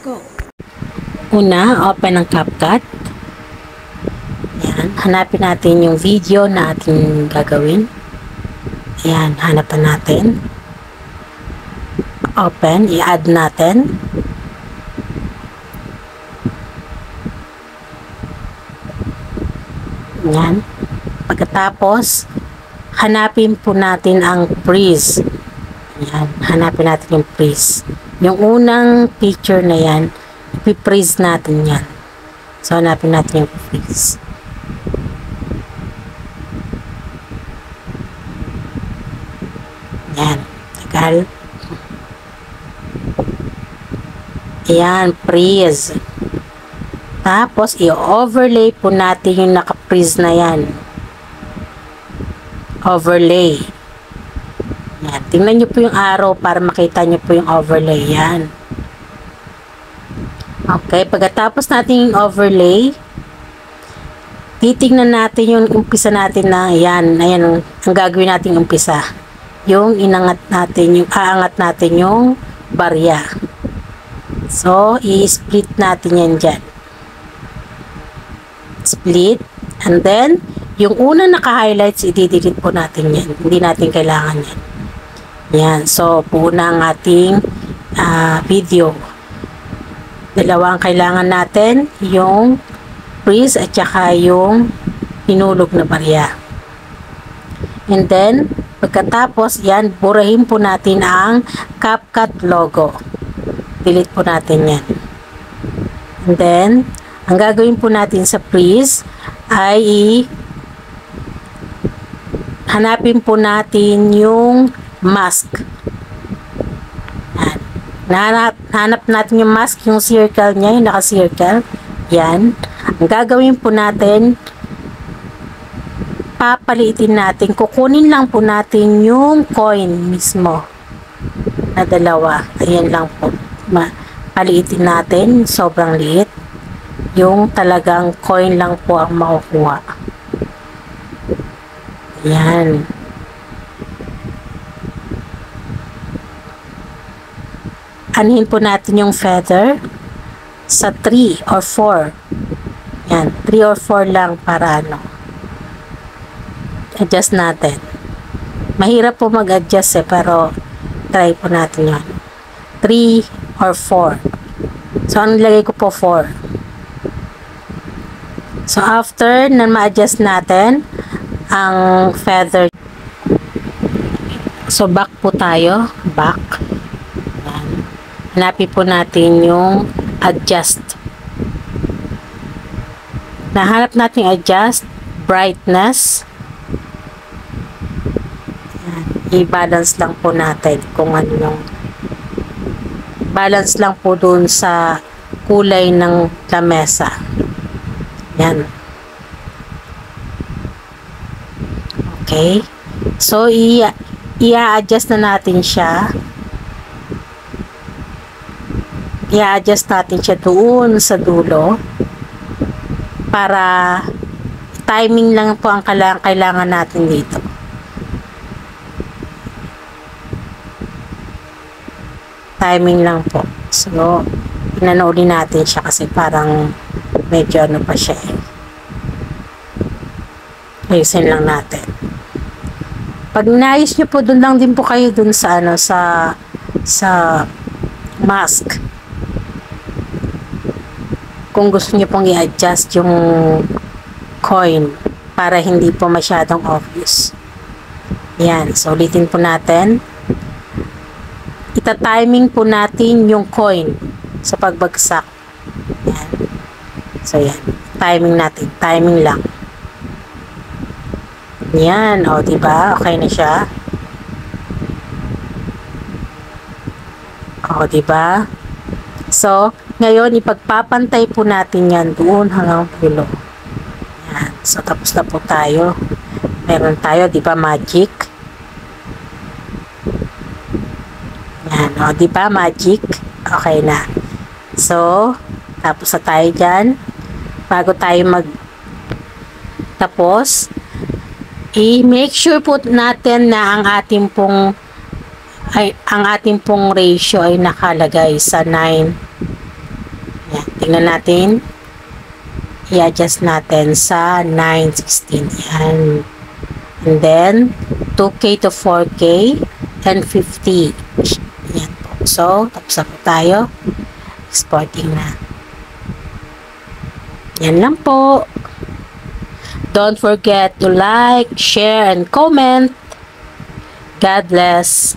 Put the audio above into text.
Go. Una, open ang CapCut. Yan. Hanapin natin yung video na ating gagawin. Yan. Hanapan natin. Open. I-add natin. Yan. Pagkatapos, hanapin po natin ang freeze. Yan. Hanapin natin yung freeze. Yung unang picture na yan, ipi-freeze natin yan. So, hanapin natin yung freeze. Yan. Tagal. Yan. Freeze. Tapos, i-overlay po natin yung naka-freeze na yan. Overlay. Yan. Tingnan nyo po yung arrow para makita nyo po yung overlay. Yan. Okay. Pagkatapos natin yung overlay, titignan natin yung umpisa natin na yan. Ayan ang gagawin natin umpisa. Yung inangat natin, yung aangat natin yung barya. So, i-split natin yan dyan. Split. And then, yung unang naka-highlights, i-delete po natin yan. Hindi natin kailangan yan. Yan. So, una ang ating video. Dalawa ang kailangan natin. Yung freeze at saka yung hinulog na barya. And then, pagkatapos, yan, burahin po natin ang CapCut logo. Delete po natin yan. And then, ang gagawin po natin sa freeze ay hanapin po natin yung mask. Hanap natin yung mask, yung circle niya, yung naka-circle. Yan. Ang gagawin po natin, papaliitin natin, kukunin lang po natin yung coin mismo na dalawa. Ayan lang po. Paliitin natin, sobrang liit. Yung talagang coin lang po ang makukuha. Yan. Anuhin po natin yung feather sa 3 or 4. Yan, 3 or 4 lang para adjust natin. Mahirap po mag-adjust pero try po natin yan. 3 or 4. So, ang nilagay ko po 4. So, after na ma-adjust natin ang feather. So, back po tayo. Back. Hanapin po natin yung adjust. Nahanap natin adjust, brightness. I-balance lang po natin kung ano yung balance lang po dun sa kulay ng lamesa. Yan. Okay. So, i-adjust na natin siya. I-adjust natin siya doon sa dulo para timing lang po ang kailangan natin dito. Timing lang po. So, pinanoodin natin siya kasi parang medyo pa siya eh. Ayusin lang natin. Pag naayos nyo po, doon lang din po kayo doon sa sa mask. Kung gusto niyo pong i-adjust yung coin para hindi po masyadong obvious. Yan. So, ulitin po natin. Ita-timing po natin yung coin sa pagbagsak. Yan. So, yan. Timing natin. Timing lang. Yan. O, diba? Okay na siya. O, diba? So, ngayon, ipagpapantay po natin yan doon hanggang dulo. Yan. So, tapos na po tayo. Meron tayo, di ba, magic? Yan. O, di ba, magic? Okay na. So, tapos na tayo dyan. Bago tayo tapos, i-make sure po natin na ang ating pong ratio ay nakalagay sa 9 tingnan natin. I-adjust natin sa 916. Yan. And then, 2K to 4K and 50. Yan po. So, tapos na po tayo. Exporting na. Yan lang po. Don't forget to like, share, and comment. God bless.